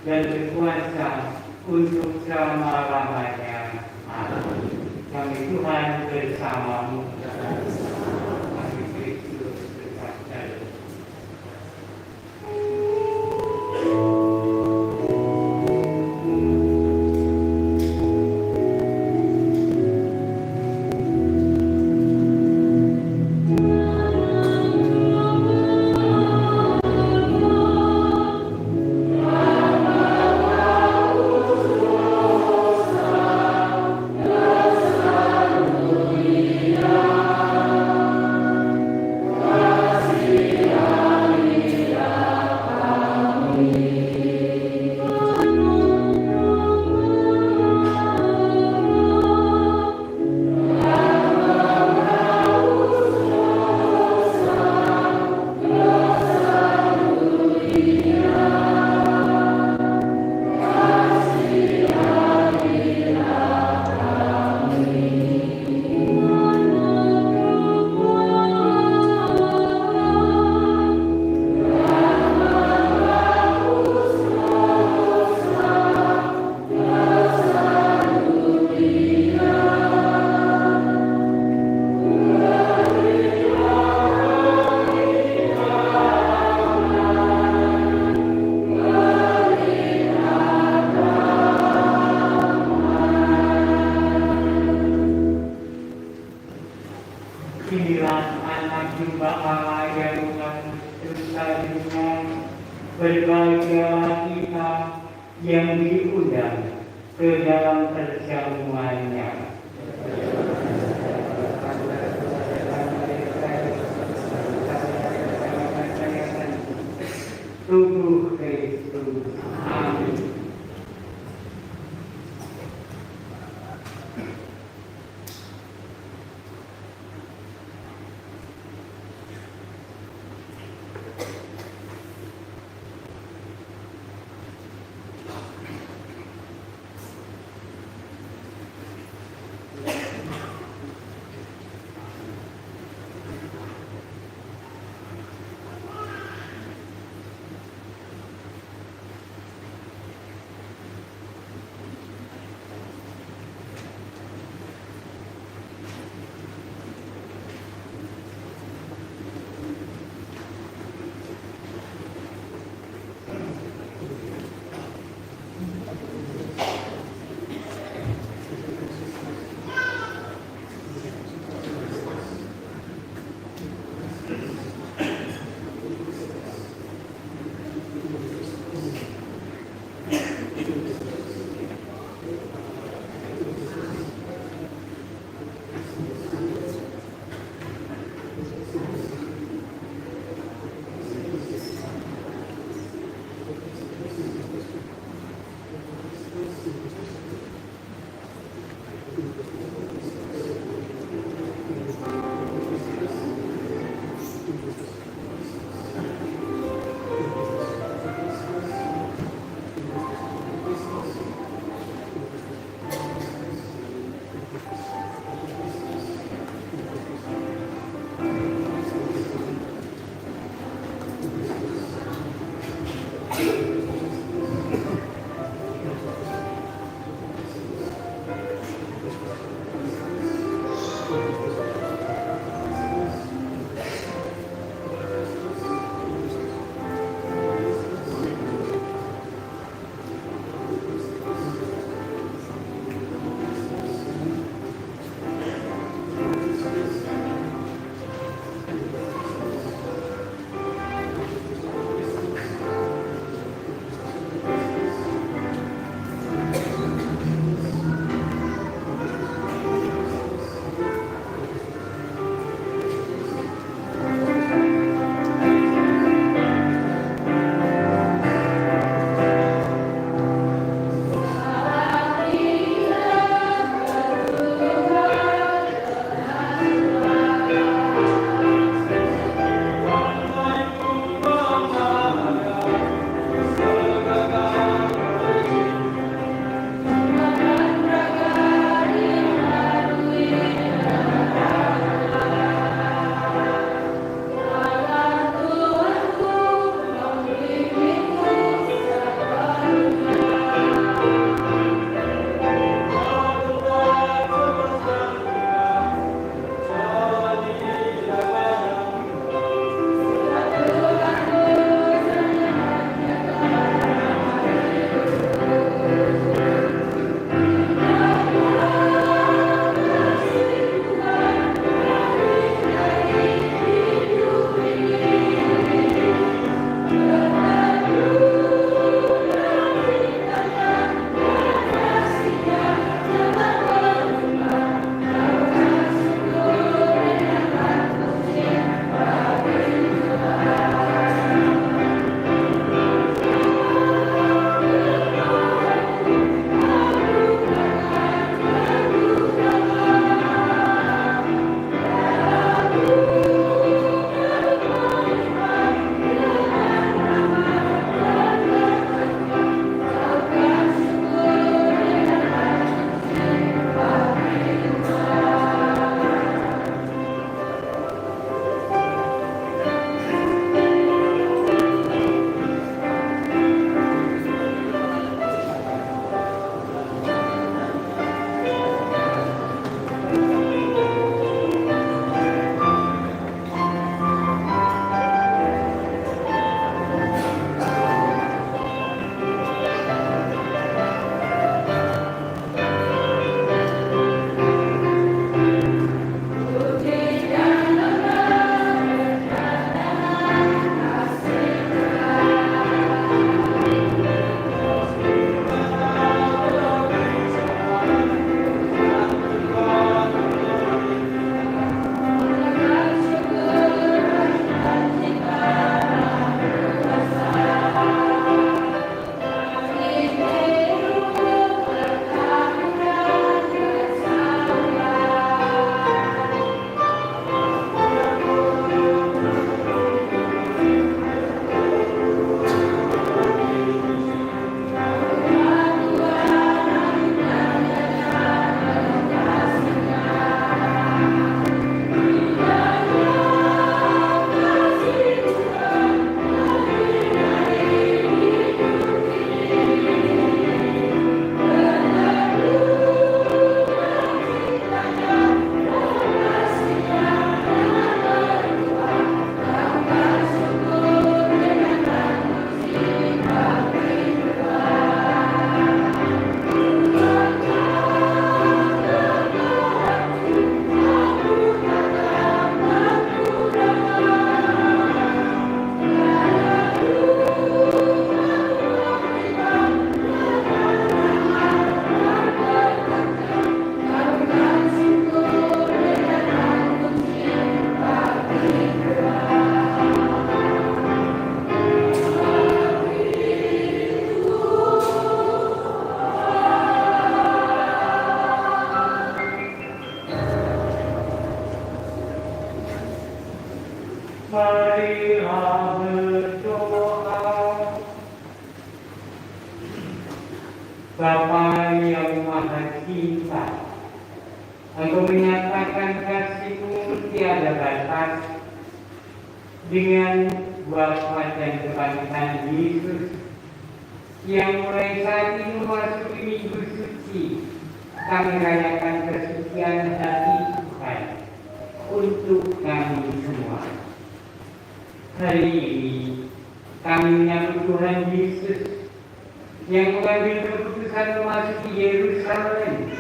dan berkuasa untuk selama-lamanya. Amin. Kami Tuhan bersamamu. Kami Kristus bersabda. Inilah anak domba Allah yang mengandungnya. Berbahagialah kita yang diundang ke dalam perjamuannya. Tubuh Kristus. Amin. Bapa yang Maha Cinta, Engkau menyatakan kasih-Mu tiada batas dengan wafat dan kebangkitan Yesus yang mulai saat ini memasuki minggu suci. Kami rayakan kesucian hati Tuhan untuk kami semua. Hari ini kami menyambut Tuhan Yesus yang mengambil keputusan memasuki Yerusalem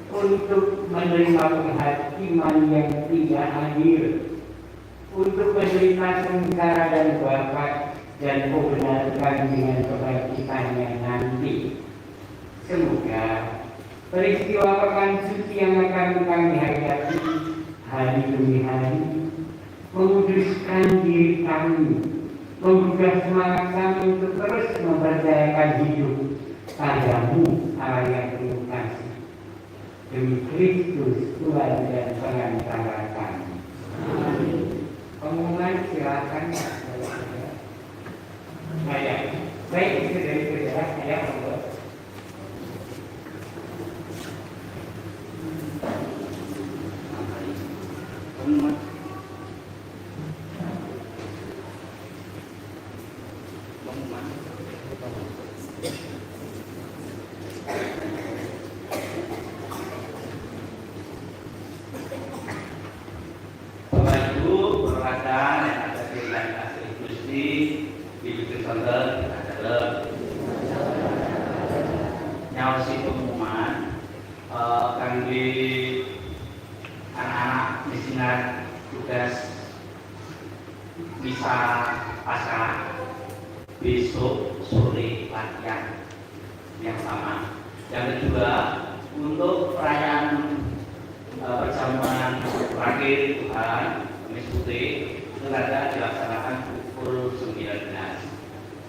untuk menerima penghakiman yang tidak adil, untuk menerima sengsara dan wafat dan membenarkan dengan kebangkitannya nanti. Semoga peristiwa pekan suci yang akan kami hayati hari demi hari menguduskan diri kami, menggugah semangat kami untuk terus mempercayakan hidup padamu Allah yang penuh kasih. Demi Kristus Tuhan dan pengantara kami. Pengumuman silakan. Baik, itu dari saudara saya monggo. Nyawasi pengumuman kangge anak-anak misinar tugas misa pasca besok sore latihan yang sama. Yang kedua, untuk perayaan perjamuan terakhir Tuhan Kamis Putih itu ada dilaksanakan pukul 19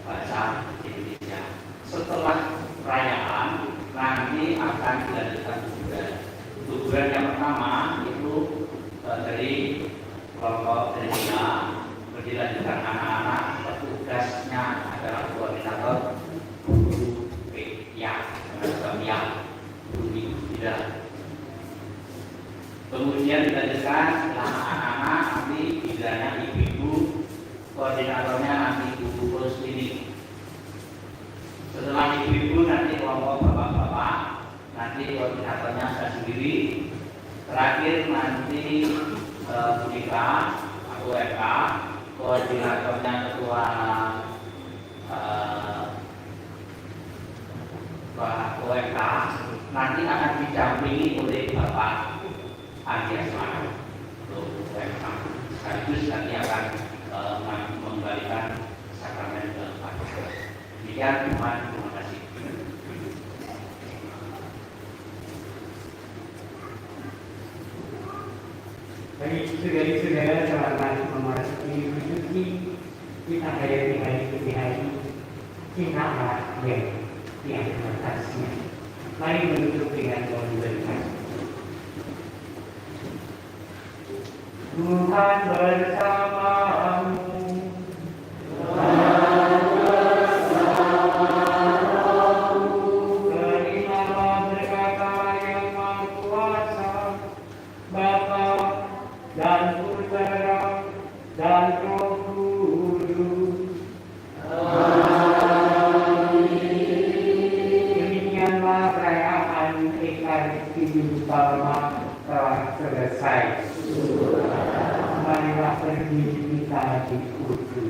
bahasa Indonesia. Setelah perayaan nanti akan dilanjutkan kuburan. Kuburan yang pertama itu dari kelompok Delina, dilanjutkan anak-anak, petugasnya adalah koordinator guru PIA dengan Bumi Bida. Kemudian dilanjutkan setelah anak-anak nanti bidanya ibu-ibu, koordinatornya nanti Ibu Rosmini. Setelah ibu-ibu nanti kelompok bapak-bapak, nanti koordinatornya saya sendiri. Terakhir nanti Budika, aku RK, koordinatornya ketua Pak OMK, nanti akan didampingi oleh Bapak Andi Asmara untuk OMK. Sekaligus nanti akan mengembalikan sakramen ke Pak Dr. Demikian, terima kasih. Baik, saudara-saudara, selamat memasuki minggu suci. Kita hayati hari demi hari cinta Allah yang atasnya. Mari menutup dengan doa berkat. Tuhan bersamamu. Terimalah berkat Allah yang Maha Kuasa, Bapa dan Putra dan Roh Kudus. Demikianlah perayaan Ekaristi Minggu Palma telah selesai. Marilah pergi kita diikuti.